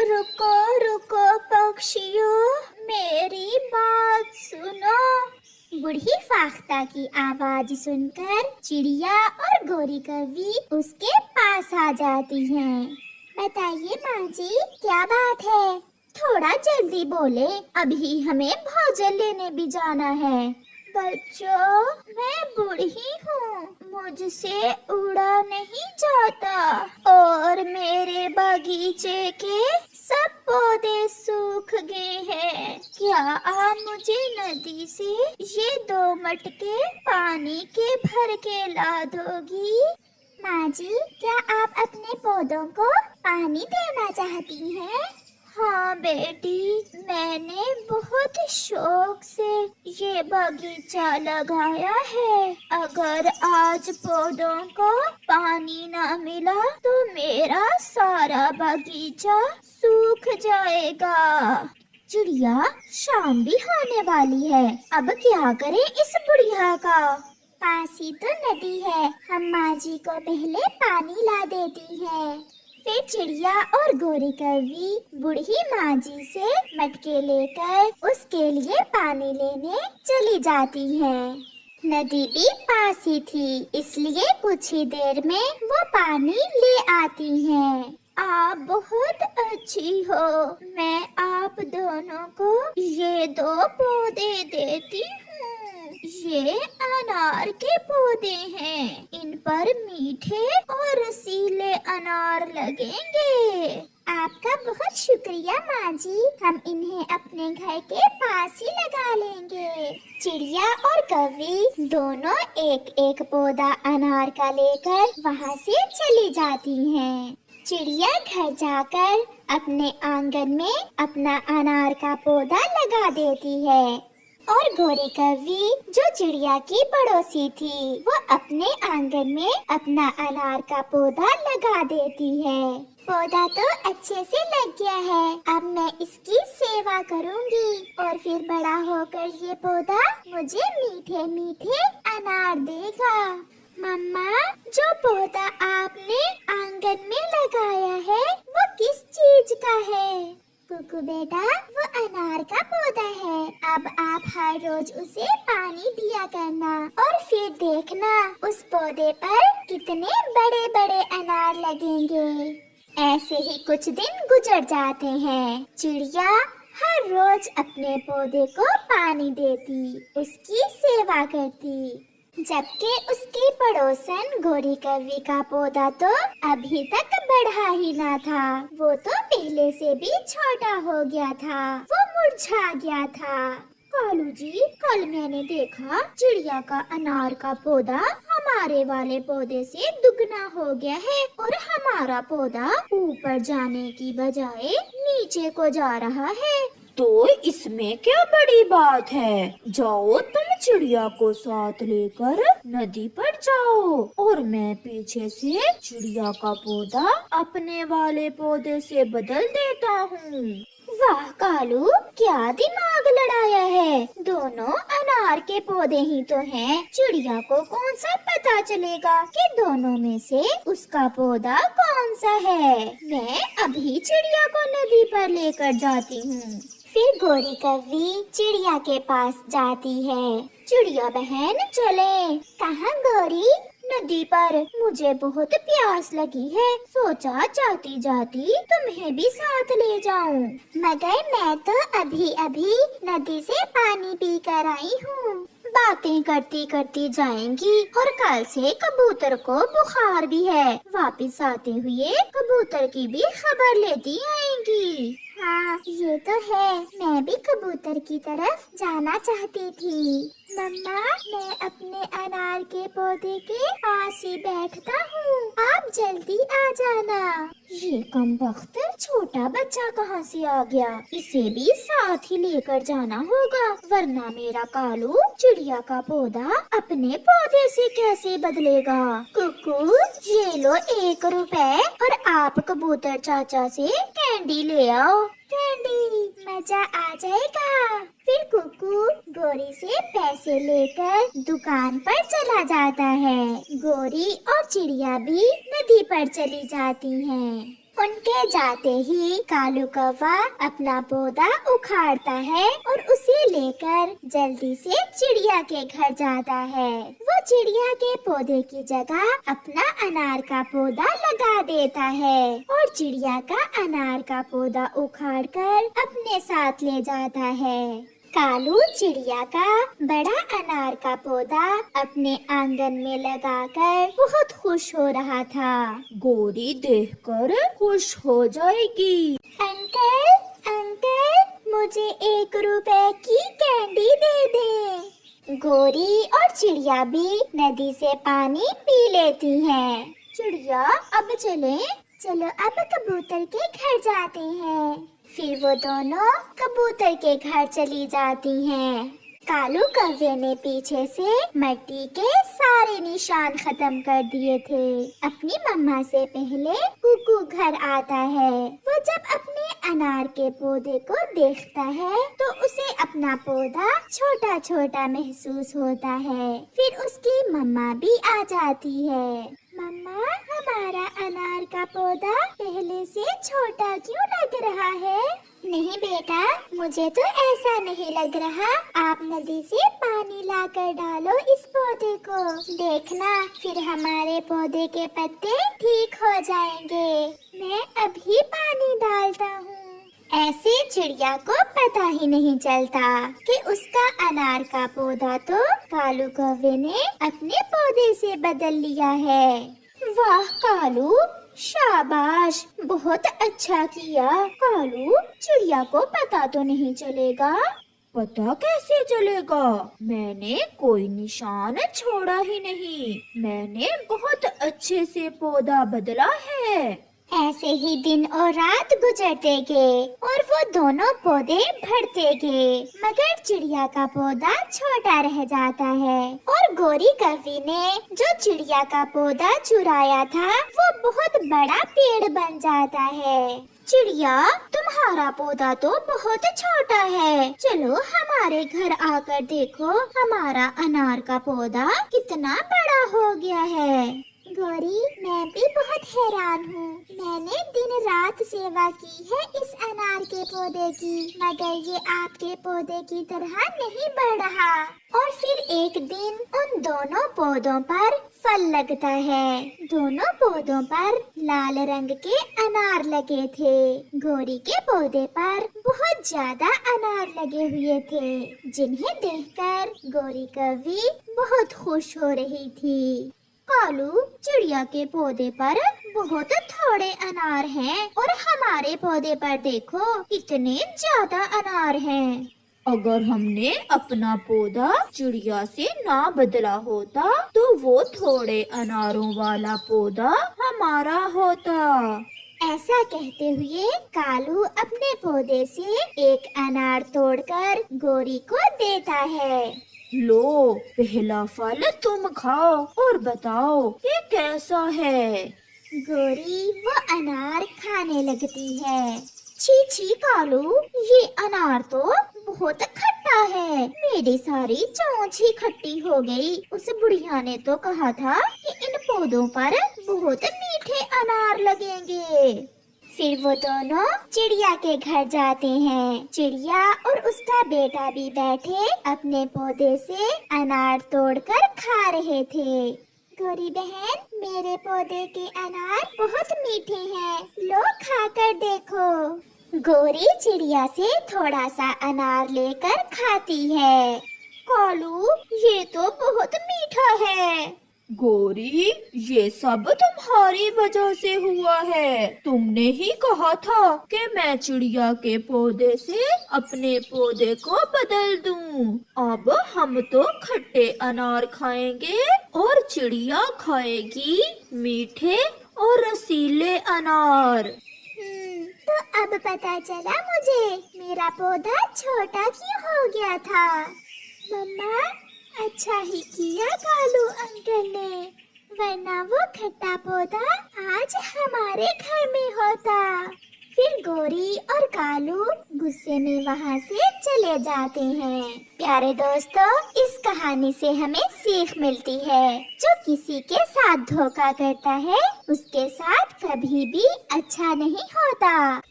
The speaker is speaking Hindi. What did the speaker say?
रुको रुको पक्षियों, मेरी बात सुनो। बूढ़ी फाख्ता की आवाज सुनकर चिड़िया और गोरी कौवी उसके पास आ जाती हैं। बताइए माँ जी, क्या बात है? थोड़ा जल्दी बोले, अभी हमें भोजन लेने भी जाना है। बच्चों, मैं बूढ़ी हूँ, मुझसे उड़ा नहीं जाता और मेरे बगीचे के सब पौधे सूख गए हैं। क्या आप मुझे नदी से ये 2 मटके पानी के भर के ला दोगी? माँ जी, क्या आप अपने पौधों को पानी देना चाहती हैं? हाँ बेटी, मैंने बहुत शौक से ये बगीचा लगाया है। अगर आज पौधों को पानी ना मिला तो मेरा सारा बगीचा सूख जाएगा। चिड़िया, शाम भी होने वाली है, अब क्या करें इस बुढ़िया का? पास ही तो नदी है, हम माँ जी को पहले पानी ला देती हैं। फिर चिड़िया और गोरी कौवी बूढ़ी माँ जी से मटके लेकर उसके लिए पानी लेने चली जाती हैं। नदी भी पास ही थी, इसलिए कुछ ही देर में वो पानी ले आती हैं। आप बहुत अच्छी हो, मैं आप दोनों को ये 2 पौधे देती हूँ। ये अनार के पौधे हैं, इन पर मीठे और रसीले अनार लगेंगे। आपका बहुत शुक्रिया माँ जी, हम इन्हें अपने घर के पास ही लगा लेंगे। चिड़िया और कौवी दोनों एक एक पौधा अनार का लेकर वहाँ से चली जाती हैं। चिड़िया घर जाकर अपने आंगन में अपना अनार का पौधा लगा देती है और गोरी कौवी जो चिड़िया की पड़ोसी थी, वो अपने आंगन में अपना अनार का पौधा लगा देती है। पौधा तो अच्छे से लग गया है, अब मैं इसकी सेवा करूंगी और फिर बड़ा होकर ये पौधा मुझे मीठे मीठे अनार देगा। मम्मा, जो पौधा आपने आंगन में लगाया है वो किस चीज का है? कुकू बेटा, वो अनार का पौधा है। अब आप हर रोज उसे पानी दिया करना और फिर देखना उस पौधे पर कितने बड़े बड़े अनार लगेंगे। ऐसे ही कुछ दिन गुजर जाते हैं। चिड़िया हर रोज अपने पौधे को पानी देती, उसकी सेवा करती, जबकि उसकी पड़ोसन गोरी कौवी का पौधा तो अभी तक बढ़ा ही ना था। वो तो पहले से भी छोटा हो गया था, वो मुरझा गया था। कालू जी, कल मैंने देखा चिड़िया का अनार का पौधा हमारे वाले पौधे से दुगना हो गया है और हमारा पौधा ऊपर जाने की बजाय नीचे को जा रहा है। तो इसमें क्या बड़ी बात है? जाओ, तुम चिड़िया को साथ लेकर नदी पर जाओ और मैं पीछे से चिड़िया का पौधा अपने वाले पौधे से बदल देता हूँ। वाह कालू, क्या दिमाग लड़ाया है। दोनों अनार के पौधे ही तो हैं। चिड़िया को कौन सा पता चलेगा कि दोनों में से उसका पौधा कौन सा है। मैं अभी चिड़िया को नदी पर लेकर जाती हूँ। फिर गोरी कौवी चिड़िया के पास जाती है। चिड़िया बहन, चले। कहाँ गोरी? नदी पर, मुझे बहुत प्यास लगी है, सोचा जाती जाती तुम्हें भी साथ ले जाऊं। मगर मैं तो अभी अभी नदी से पानी पी कर आई हूँ। बातें करती करती जाएंगी और कल से कबूतर को बुखार भी है, वापस आते हुए कबूतर की भी खबर लेती आएंगी। हाँ, ये तो है, मैं भी कबूतर की तरफ जाना चाहती थी। मम्मा, मैं अपने अनार के पौधे के पास ही बैठता हूँ, आप जल्दी आ जाना। ये कमबख्त छोटा बच्चा कहाँ से आ गया? इसे भी साथ ही लेकर जाना होगा, वरना मेरा कालू चिड़िया का पौधा अपने पौधे से कैसे बदलेगा। कुकू, ये लो 1 रुपए और आप कबूतर चाचा से कैंडी ले आओ। कैंडी, मजा आ जाएगा। फिर कुकू गोरी से पैसे लेकर दुकान पर चला जाता है। गोरी और चिड़िया भी नदी पर चली जाती हैं उनके जाते ही कालू कौवा अपना पौधा उखाड़ता है और उसे लेकर जल्दी से चिड़िया के घर जाता है। वो चिड़िया के पौधे की जगह अपना अनार का पौधा लगा देता है और चिड़िया का अनार का पौधा उखाड़कर अपने साथ ले जाता है। कालू चिड़िया का बड़ा अनार का पौधा अपने आंगन में लगाकर बहुत खुश हो रहा था। गोरी देखकर खुश हो जाएगी। अंकल अंकल, मुझे 1 रुपए की कैंडी दे दे। गोरी और चिड़िया भी नदी से पानी पी लेती हैं। चिड़िया, अब चलें? चलो अब कबूतर के घर जाते हैं। फिर वो दोनों कबूतर के घर चली जाती हैं। कालू कौवे ने पीछे से मिट्टी के सारे निशान खत्म कर दिए थे। अपनी मम्मा से पहले कुकू घर आता है। वो जब अपने अनार के पौधे को देखता है तो उसे अपना पौधा छोटा छोटा महसूस होता है। फिर उसकी मम्मा भी आ जाती है। मम्मा, हमारा अनार का पौधा पहले से छोटा क्यों लग रहा है? नहीं बेटा, मुझे तो ऐसा नहीं लग रहा। आप नदी से पानी लाकर डालो इस पौधे को। देखना, फिर हमारे पौधे के पत्ते ठीक हो जाएंगे। मैं अभी पानी डालता हूँ। ऐसे चिड़िया को पता ही नहीं चलता कि उसका अनार का पौधा तो कालू कौवे ने अपने पौधे से बदल लिया है। वाह कालू, शाबाश, बहुत अच्छा किया। कालू, चिड़िया को पता तो नहीं चलेगा? पता कैसे चलेगा? मैंने कोई निशान छोड़ा ही नहीं। मैंने बहुत अच्छे से पौधा बदला है। ऐसे ही दिन और रात गुजरते गए और वो दोनों पौधे बढ़ते गए, मगर चिड़िया का पौधा छोटा रह जाता है और गोरी कौवी ने जो चिड़िया का पौधा चुराया था वो बहुत बड़ा पेड़ बन जाता है। चिड़िया, तुम्हारा पौधा तो बहुत छोटा है। चलो हमारे घर आकर देखो, हमारा अनार का पौधा कितना बड़ा हो गया है। गोरी, मैं भी बहुत हैरान हूँ। मैंने दिन रात सेवा की है इस अनार के पौधे की, मगर ये आपके पौधे की तरह नहीं बढ़ रहा। और फिर एक दिन उन दोनों पौधों पर फल लगता है। दोनों पौधों पर लाल रंग के अनार लगे थे। गोरी के पौधे पर बहुत ज्यादा अनार लगे हुए थे, जिन्हें देखकर गोरी कौवी बहुत खुश हो रही थी। कालू, चिड़िया के पौधे पर बहुत थोड़े अनार हैं और हमारे पौधे पर देखो कितने ज्यादा अनार हैं। अगर हमने अपना पौधा चिड़िया से ना बदला होता तो वो थोड़े अनारों वाला पौधा हमारा होता। ऐसा कहते हुए कालू अपने पौधे से एक अनार तोड़कर गोरी को देता है। लो, पहला फल तुम खाओ और बताओ ये कैसा है। गोरी वो अनार खाने लगती है। छी छी कालू, ये अनार तो बहुत खट्टा है। मेरी सारी चोंच ही खट्टी हो गई। उस बुढ़िया ने तो कहा था कि इन पौधों पर बहुत मीठे अनार लगेंगे। फिर वो दोनों चिड़िया के घर जाते हैं। चिड़िया और उसका बेटा भी बैठे अपने पौधे से अनार तोड़कर खा रहे थे। गोरी बहन, मेरे पौधे के अनार बहुत मीठे हैं, लो खाकर देखो। गोरी चिड़िया से थोड़ा सा अनार लेकर खाती है। कालू, ये तो बहुत मीठा है। गोरी, ये सब तुम्हारी वजह से हुआ है। तुमने ही कहा था कि मैं चिड़िया के पौधे से अपने पौधे को बदल दूं। अब हम तो खट्टे अनार खाएंगे और चिड़िया खाएगी मीठे और रसीले अनार। तो अब पता चला मुझे मेरा पौधा छोटा क्यों हो गया था। मम्मा, अच्छा ही किया कालू अंकल ने, वरना वो खट्टा पौधा आज हमारे घर में होता। फिर गोरी और कालू गुस्से में वहाँ से चले जाते हैं। प्यारे दोस्तों, इस कहानी से हमें सीख मिलती है, जो किसी के साथ धोखा करता है उसके साथ कभी भी अच्छा नहीं होता।